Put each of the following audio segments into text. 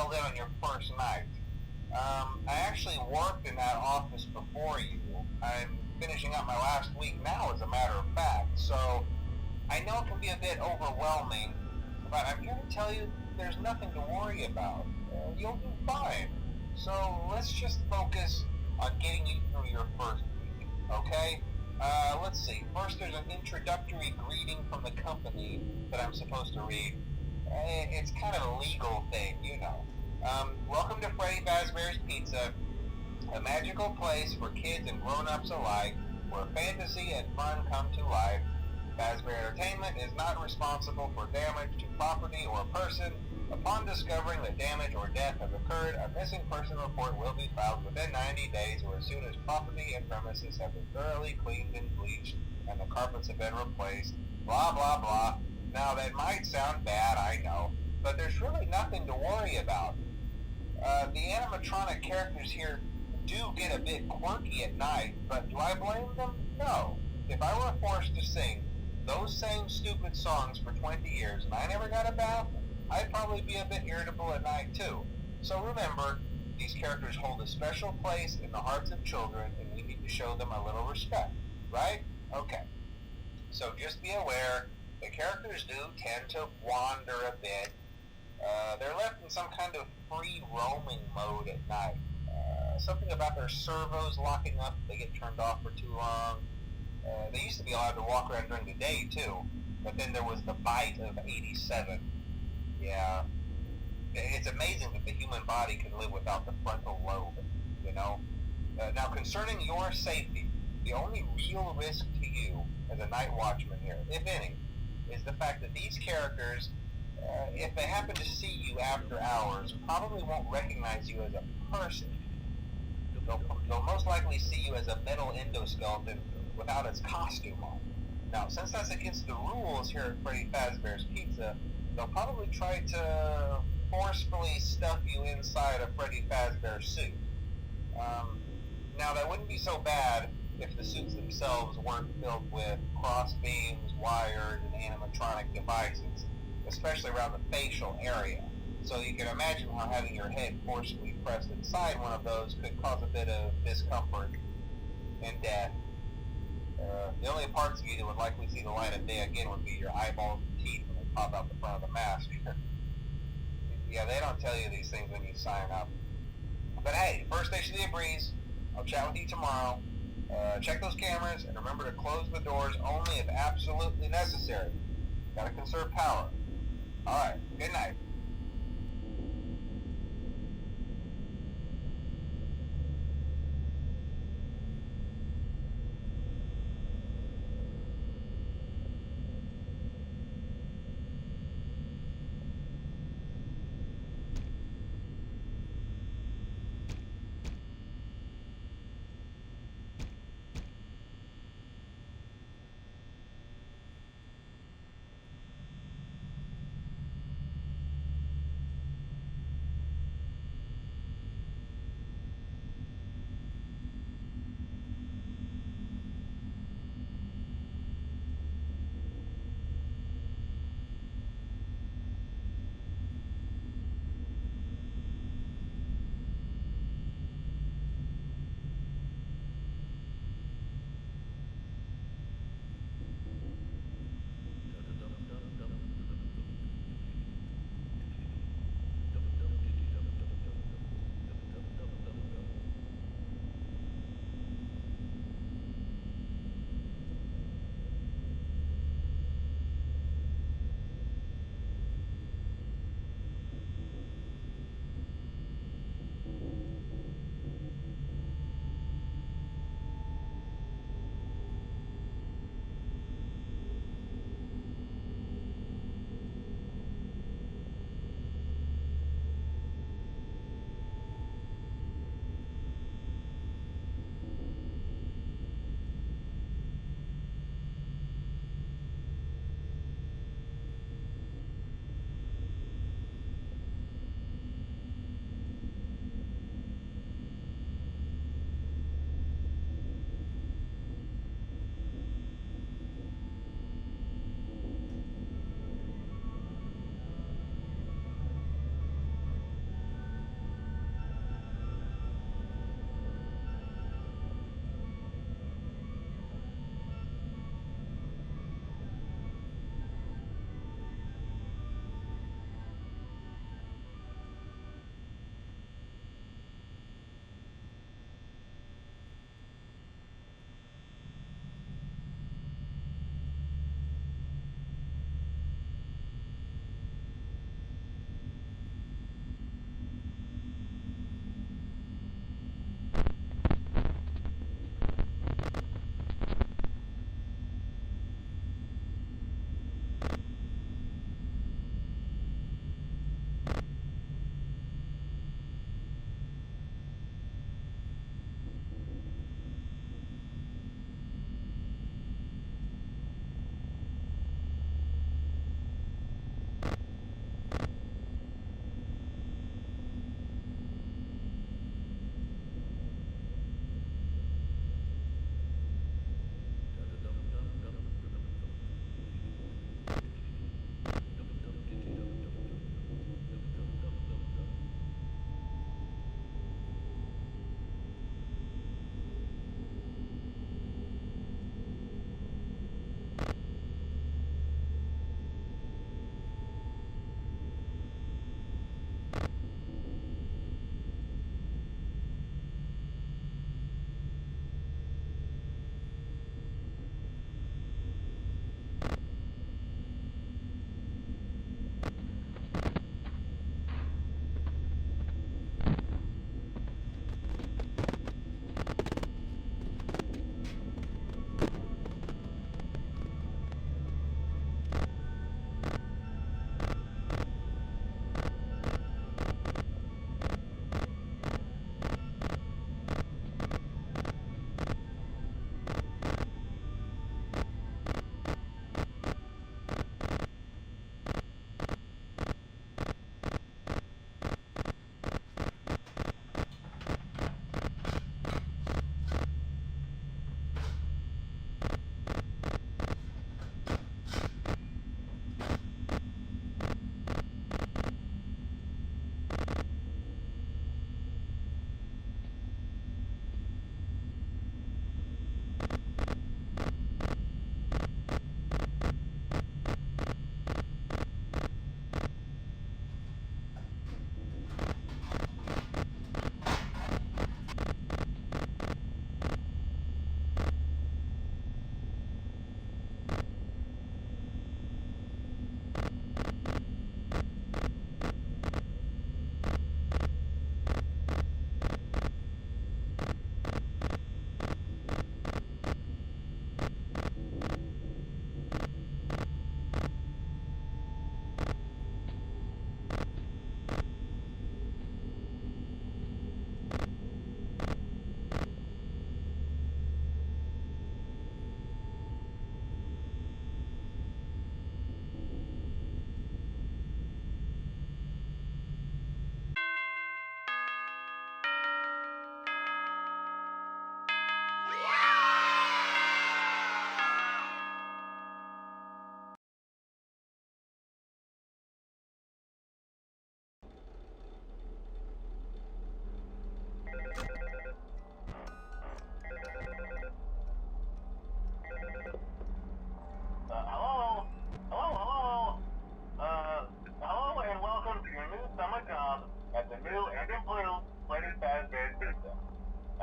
settled in on your first night. I actually worked in that office before you. I'm finishing up my last week now, as a matter of fact, so I know it can be a bit overwhelming, but I'm here to tell you there's nothing to worry about. You'll do fine. So let's just focus on getting you through your first week, okay? Let's see. First, there's an introductory greeting from the company that I'm supposed to read. It's kind of a legal thing, you know. Welcome to Freddy Fazbear's Pizza, a magical place for kids and grown-ups alike, where fantasy and fun come to life. Fazbear Entertainment is not responsible for damage to property or person. Upon discovering that damage or death has occurred, a missing person report will be filed within 90 days or as soon as property and premises have been thoroughly cleaned and bleached and the carpets have been replaced. Blah, blah, blah. Now, that might sound bad, I know, but there's really nothing to worry about. The animatronic characters here do get a bit quirky at night, but do I blame them? No. If I were forced to sing those same stupid songs for 20 years and I never got a bath, I'd probably be a bit irritable at night too. So remember, these characters hold a special place in the hearts of children and we need to show them a little respect, right? Okay. So just be aware, the characters do tend to wander a bit. They're left in some kind of free roaming mode at night. Something about their servos locking up if they get turned off for too long. They used to be allowed to walk around during the day too, but then there was the bite of 87. Yeah, it's amazing that the human body can live without the frontal lobe, you know? Now, concerning your safety, the only real risk to you as a night watchman here, if any, is the fact that these characters, if they happen to see you after hours, probably won't recognize you as a person. They'll most likely see you as a metal endoskeleton without its costume on. Now, since that's against the rules here at Freddy Fazbear's Pizza, they'll probably try to forcefully stuff you inside a Freddy Fazbear suit. Now, that wouldn't be so bad if the suits themselves weren't filled with cross beams, wires, and animatronic devices, especially around the facial area. So you can imagine how having your head forcefully pressed inside one of those could cause a bit of discomfort and death. The only parts of you that would likely see the light of day again would be your eyeballs and teeth when they pop out the front of the mask. Yeah, they don't tell you these things when you sign up. But hey, first station of the breeze. I'll chat with you tomorrow. Check those cameras and remember to close the doors only if absolutely necessary. Gotta conserve power. Alright, good night.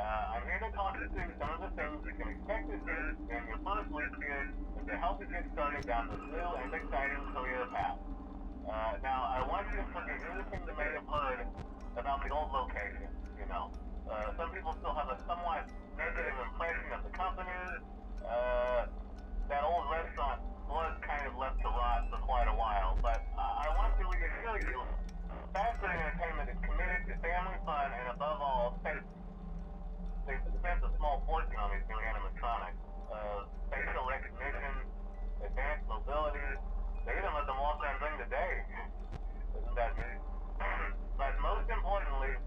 I'm here to talk you through some of the things you can expect to see in your first week here and to help you get started down this new and exciting career path. Now, I want you to forget anything you may have heard about the old location, you know. Some people still have a somewhat negative impression of the company. That old restaurant was kind of left to rot for quite a while, but I want to reassure you, Fast Food Entertainment is committed to family fun and above all, safety. They spent a small fortune on these new animatronics. Facial recognition, advanced mobility, they even let them walk around during the day. Isn't that neat? But most importantly,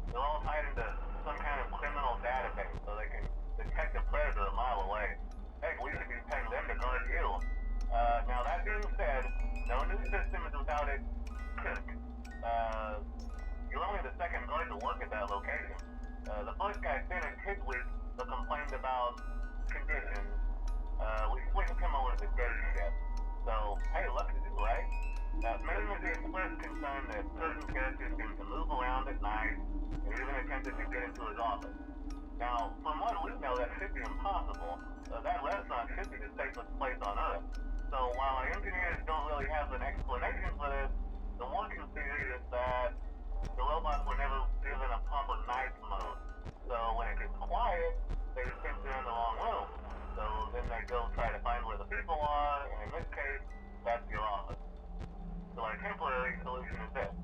they're all tied into some kind of criminal database so they can detect a predator a mile away. Heck, we should be paying them to guard you. Now that being said, no new system is without its risk. You're only the second guard to work at that location. The first guy finished his week but complained about conditions. We switched him over to the day shift. So, hey, lucky you, right? Mainly the express concern that certain characters seem to move around at night and even attempted to get into his office. Now, from what we know, that should be impossible. That restaurant should be the safest place on Earth. So while our engineers don't really have an explanation for this, the working theory is that the robots were never given a proper night mode. So when it gets quiet, they think they're in the wrong room. So then they go try to find where the people are, and in this case, that's your office. So our temporary solution is this.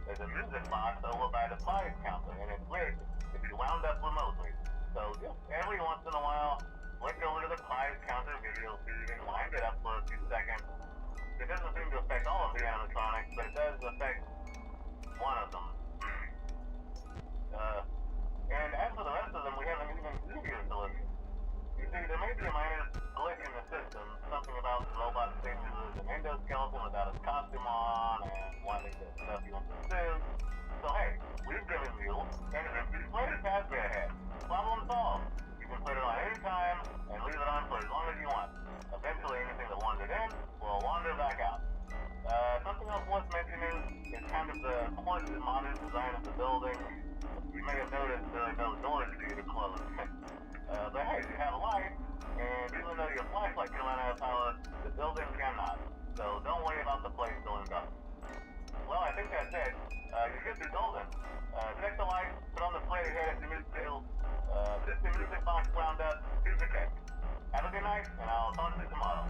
There's a music box over by the prize counter, and it's rigged to be wound up remotely. So just every once in a while, flick over to the prize counter video feed and wind it up for a few seconds. It doesn't seem to affect all of the animatronics, but it does affect one of them. And as for the rest of them, we have an even easier solution. You see, there may be a minor glitch in the system, something about the robot thinking there's an endoskeleton without his costume on, and wanting to stuff you into the suit. So hey, we've given you an empty slate pathway ahead. Problem solved. You can put it on any time and leave it on for as long as you want. Eventually anything that wandered in will wander back out. Something else worth mentioning is kind of the quirky modern design of the building. You may have noticed there are no doors for you to close. But hey, you have a light, and even though your flashlight can run out of power, the building cannot. So don't worry about the place going dark. Well, I think that's it. You should be golden. Check the lights, put on the plate ahead if you need to. Just the music box wound up, here's the cake. Have a good night, and I'll talk to you tomorrow.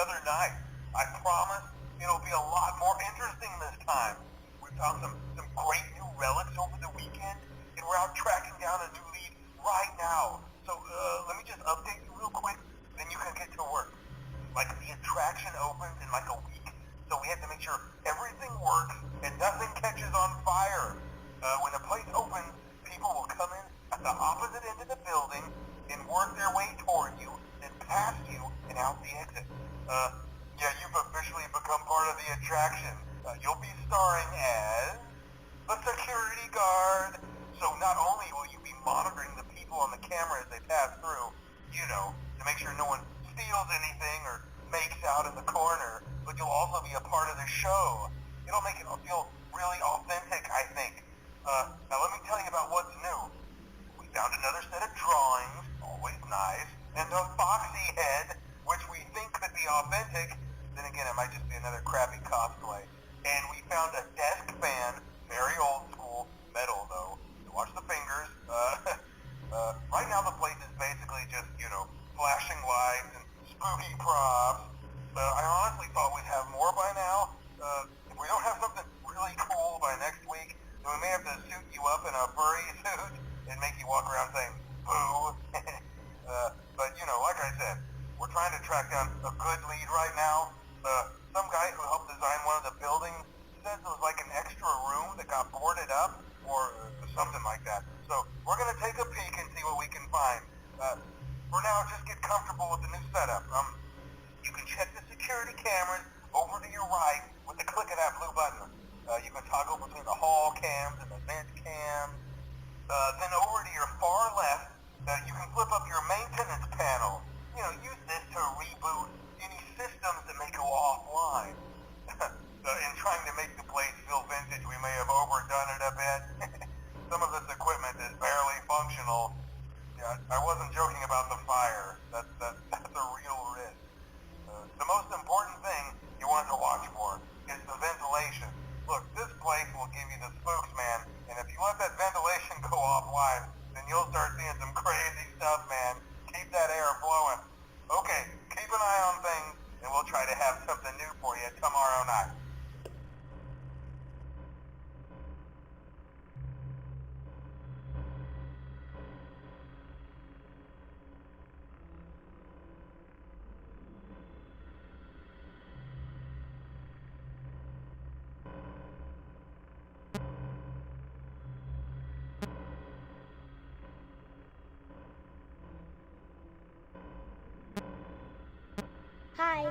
another night. I promise it'll be a lot more interesting this time. We found some great new relics over the weekend, and we're out tracking down a new lead right now. So let me just update you real quick, then you can get to work. Like, the attraction opens in like a week, so we have to make sure everything works and nothing catches on fire. When the place opens, people will come in at the opposite end of the building and work their way toward you, then past you and out the exit. Yeah, you've officially become part of the attraction. You'll be starring as a security guard. So not only will you be monitoring the people on the camera as they pass through, you know, to make sure no one steals anything or makes out in the corner, but you'll also be a part of the show. It'll make it feel really authentic, I think. Now let me tell you about what's new. We found another set of drawings, always nice, and a foxy head, which we think could be authentic. Then again, it might just be another crappy cosplay. And we found a desk fan, very old school, metal though. So watch the fingers. Right now the place is basically just, you know, flashing lights and spooky props. I honestly thought we'd have more by now. If we don't have something really cool by next week, then we may have to suit you up in a furry suit and make you walk around saying, boo. But, you know, like I said, we're trying to track down a good lead right now. Some guy who helped design one of the buildings says it was like an extra room that got boarded up or something like that. So we're going to take a peek and see what we can find. For now, just get comfortable with the new setup. You can check the security cameras over to your right with the click of that blue button. You can toggle between the hall cams and the vent cams. Then over to your far left, you can flip up your maintenance panel. You know, use this to reboot any systems that may go offline. In trying to make the place feel vintage, we may have overdone it a bit. Some of this equipment is barely functional. Yeah, I wasn't joking about the fire. That's a real risk. The most important thing you want to watch for is the ventilation. Look, this place will give you the spooks, man, and if you let that ventilation go offline, then you'll start seeing some crazy stuff, man. Keep that air flowing. Okay, keep an eye on things, and we'll try to have something new for you tomorrow night. Hi.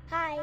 Hi.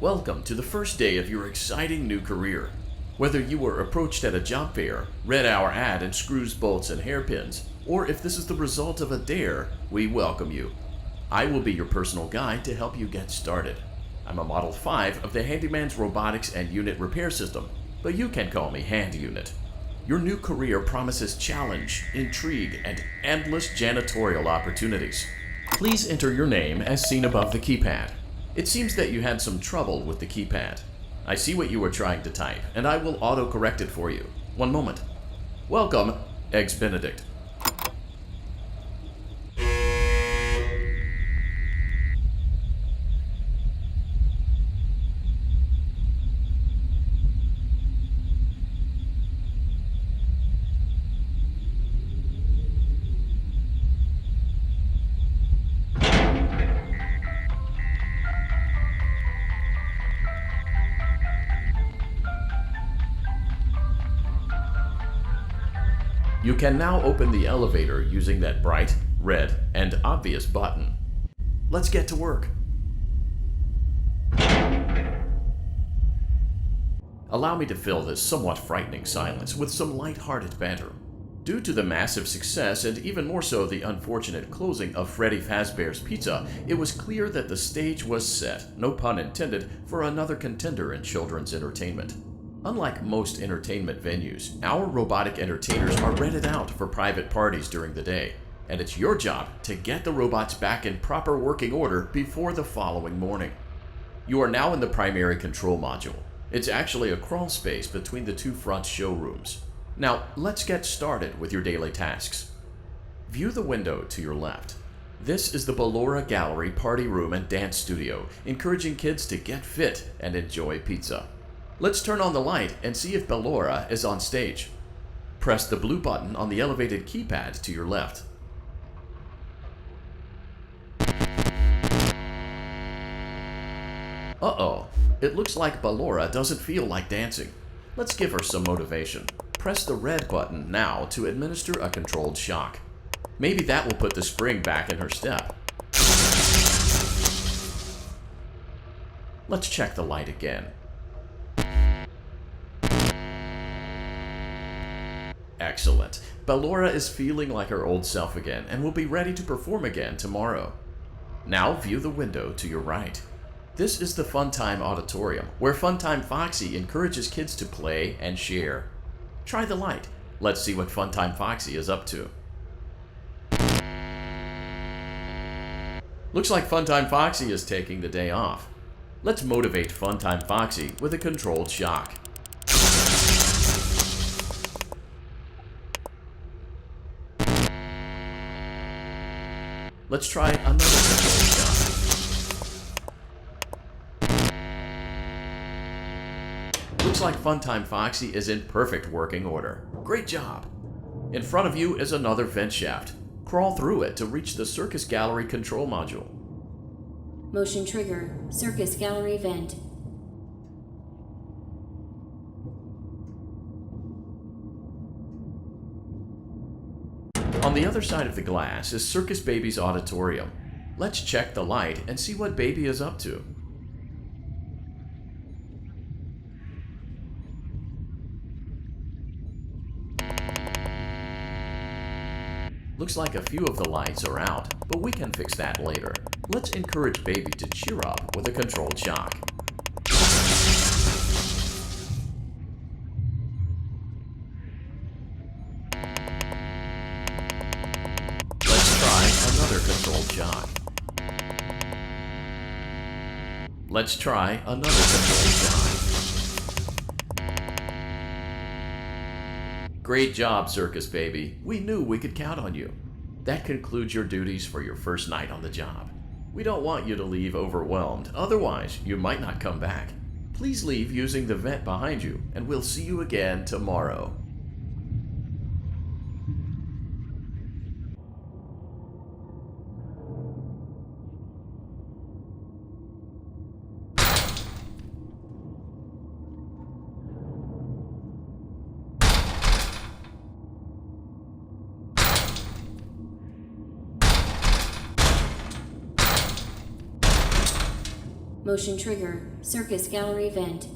Welcome to the first day of your exciting new career. Whether you were approached at a job fair, read our ad and screws, bolts, and hairpins, or if this is the result of a dare, we welcome you. I will be your personal guide to help you get started. I'm a Model 5 of the Handyman's Robotics and Unit Repair System, but you can call me Hand Unit. Your new career promises challenge, intrigue, and endless janitorial opportunities. Please enter your name as seen above the keypad. It seems that you had some trouble with the keypad. I see what you were trying to type, and I will auto-correct it for you. One moment. Welcome, Eggs Benedict. You can now open the elevator using that bright, red, and obvious button. Let's get to work. Allow me to fill this somewhat frightening silence with some light-hearted banter. Due to the massive success and even more so the unfortunate closing of Freddy Fazbear's Pizza, it was clear that the stage was set, no pun intended, for another contender in children's entertainment. Unlike most entertainment venues, our robotic entertainers are rented out for private parties during the day, and it's your job to get the robots back in proper working order before the following morning. You are now in the primary control module. It's actually a crawl space between the two front showrooms. Now, let's get started with your daily tasks. View the window to your left. This is the Ballora Gallery Party Room and Dance Studio, encouraging kids to get fit and enjoy pizza. Let's turn on the light and see if Ballora is on stage. Press the blue button on the elevated keypad to your left. Uh-oh, it looks like Ballora doesn't feel like dancing. Let's give her some motivation. Press the red button now to administer a controlled shock. Maybe that will put the spring back in her step. Let's check the light again. Excellent. Ballora is feeling like her old self again and will be ready to perform again tomorrow. Now view the window to your right. This is the Funtime Auditorium, where Funtime Foxy encourages kids to play and share. Try the light. Let's see what Funtime Foxy is up to. Looks like Funtime Foxy is taking the day off. Let's motivate Funtime Foxy with a controlled shock. Let's try another controlled shock. Looks like Funtime Foxy is in perfect working order. Great job! In front of you is another vent shaft. Crawl through it to reach the Circus Gallery control module. Motion trigger, Circus Gallery vent. On the other side of the glass is Circus Baby's auditorium. Let's check the light and see what Baby is up to. Looks like a few of the lights are out, but we can fix that later. Let's encourage Baby to cheer up with a controlled shock. Controlled shock. Let's try another controlled shock. Great job, Circus Baby. We knew we could count on you. That concludes your duties for your first night on the job. We don't want you to leave overwhelmed, otherwise you might not come back. Please leave using the vent behind you, and we'll see you again tomorrow. Motion trigger. Circus gallery vent.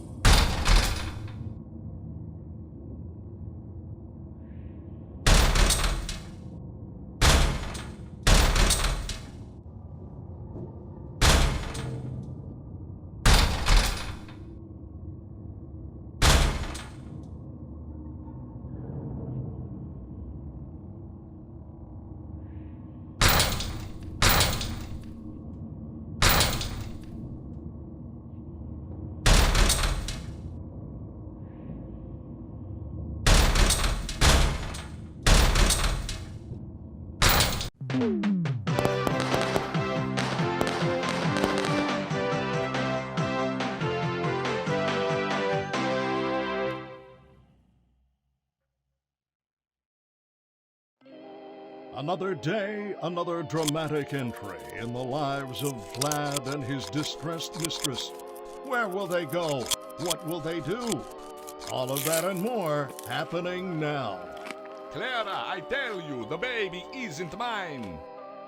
Another day, another dramatic entry in the lives of Vlad and his distressed mistress. Where will they go? What will they do? All of that and more happening now. Clara, I tell you, the baby isn't mine.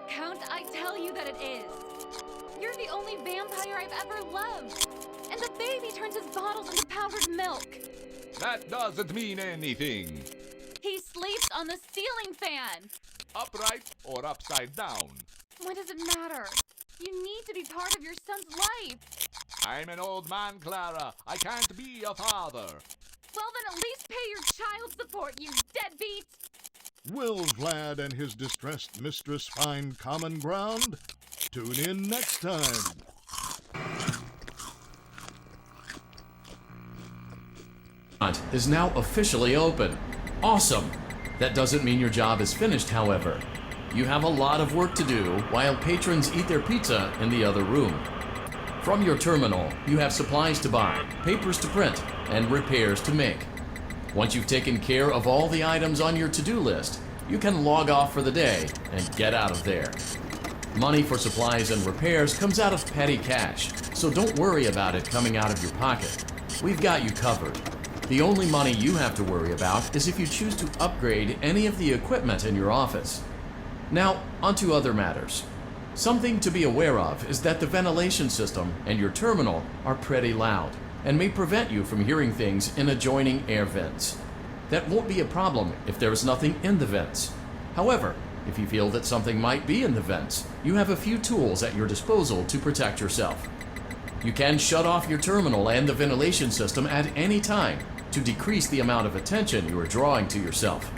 Count, I tell you that it is. You're the only vampire I've ever loved. And the baby turns his bottles into powdered milk. That doesn't mean anything. He sleeps on the ceiling fan. Upright or upside down. What does it matter? You need to be part of your son's life. I'm an old man, Clara. I can't be a father. Well, then at least pay your child support, you deadbeat! Will Vlad and his distressed mistress find common ground? Tune in next time. Is now officially open. Awesome! That doesn't mean your job is finished, however. You have a lot of work to do while patrons eat their pizza in the other room. From your terminal, you have supplies to buy, papers to print, and repairs to make. Once you've taken care of all the items on your to-do list, you can log off for the day and get out of there. Money for supplies and repairs comes out of petty cash, so don't worry about it coming out of your pocket. We've got you covered. The only money you have to worry about is if you choose to upgrade any of the equipment in your office. Now, onto other matters. Something to be aware of is that the ventilation system and your terminal are pretty loud and may prevent you from hearing things in adjoining air vents. That won't be a problem if there is nothing in the vents. However, if you feel that something might be in the vents, you have a few tools at your disposal to protect yourself. You can shut off your terminal and the ventilation system at any time to decrease the amount of attention you are drawing to yourself.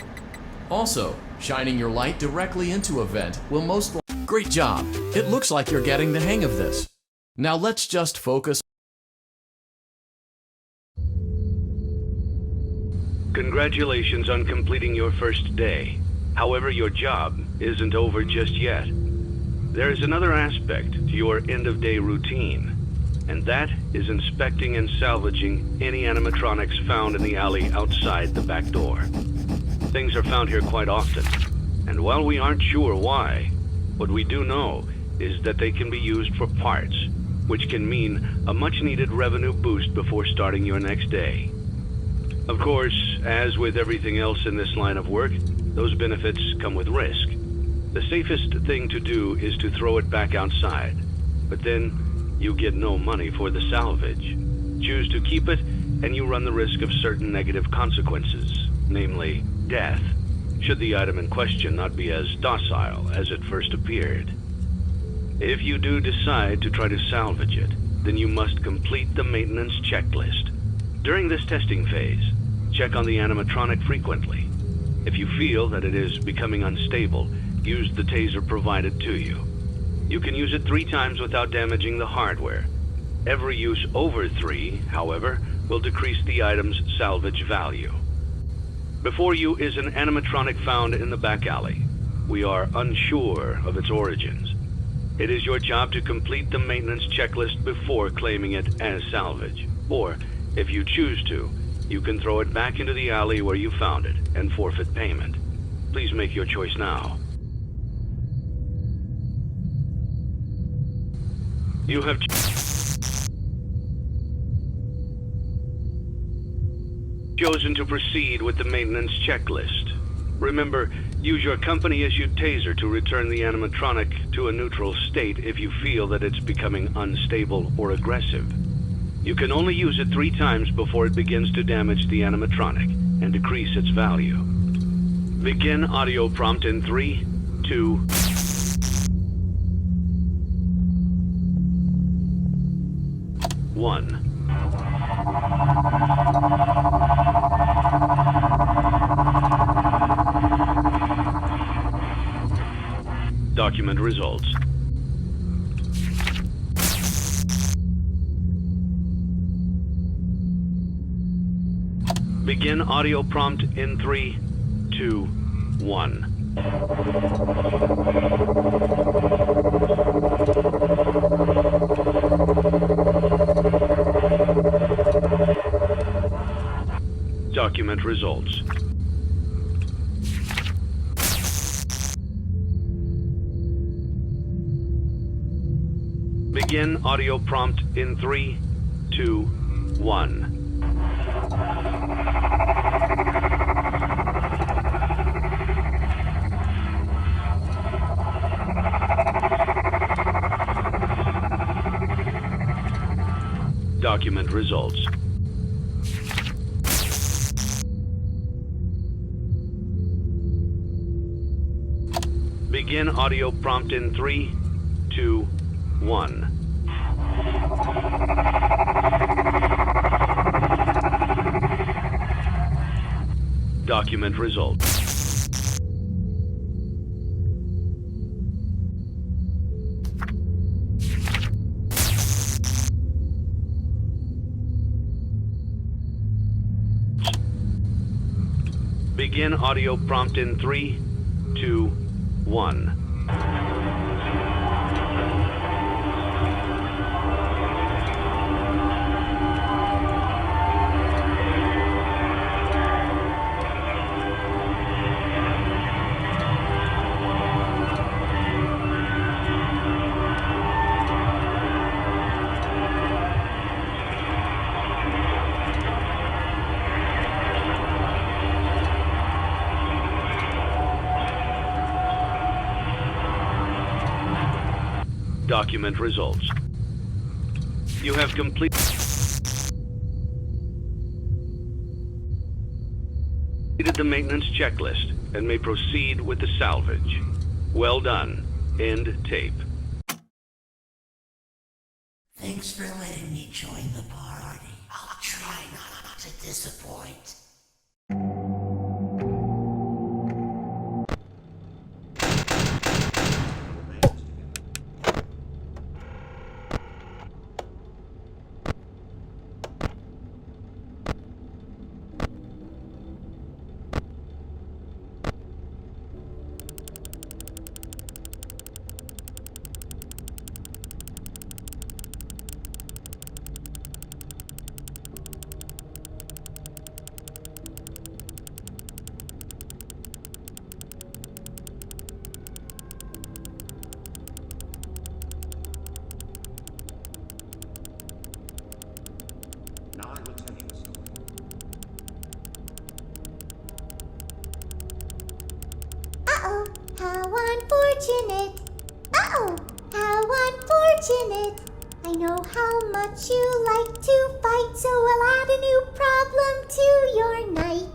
Also, shining your light directly into a vent will most likely... Great job! It looks like you're getting the hang of this. Now let's just focus. Congratulations on completing your first day. However, your job isn't over just yet. There is another aspect to your end-of-day routine, and that is inspecting and salvaging any animatronics found in the alley outside the back door. Things are found here quite often, and while we aren't sure why, what we do know is that they can be used for parts, which can mean a much-needed revenue boost before starting your next day. Of course, as with everything else in this line of work, those benefits come with risk. The safest thing to do is to throw it back outside, but then you get no money for the salvage. Choose to keep it, and you run the risk of certain negative consequences, namely death, should the item in question not be as docile as it first appeared. If you do decide to try to salvage it, then you must complete the maintenance checklist. During this testing phase, check on the animatronic frequently. If you feel that it is becoming unstable, use the taser provided to you. You can use it 3 times without damaging the hardware. Every use over 3, however, will decrease the item's salvage value. Before you is an animatronic found in the back alley. We are unsure of its origins. It is your job to complete the maintenance checklist before claiming it as salvage. Or, if you choose to, you can throw it back into the alley where you found it and forfeit payment. Please make your choice now. You have chosen to proceed with the maintenance checklist. Remember, use your company-issued taser to return the animatronic to a neutral state if you feel that it's becoming unstable or aggressive. You can only use it 3 times before it begins to damage the animatronic and decrease its value. Begin audio prompt in 3, 2... One. Document results. Begin audio prompt in 3, 2, 1. Document results. Begin audio prompt in 3, 2, 1. Document results. Begin audio prompt in 3, 2, 1. Document results. Begin audio prompt in 3, 2, 1. Document results. You have completed the maintenance checklist and may proceed with the salvage. Well done. End tape. Thanks for letting me join the party. I'll try not to disappoint. Uh-oh, how unfortunate. Uh-oh, how unfortunate. I know how much you like to fight, so I'll add a new problem to your night.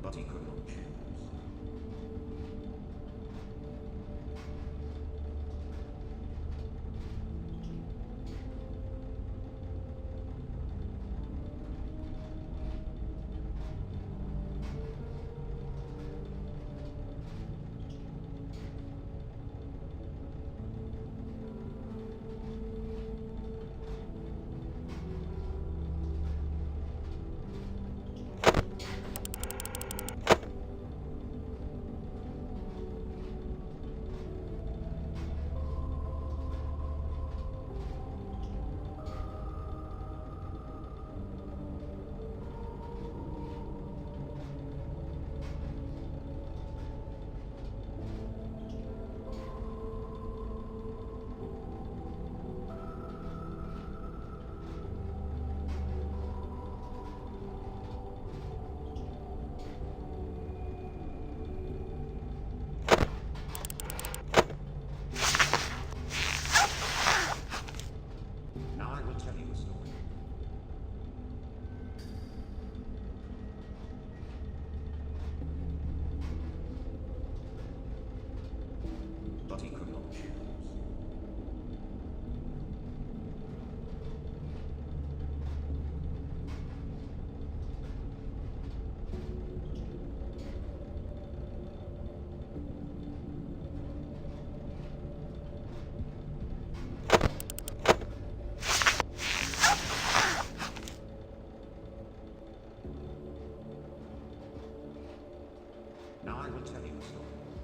but he could not choose. Now I will tell you a story. But he could not choose. Now I will tell you a story.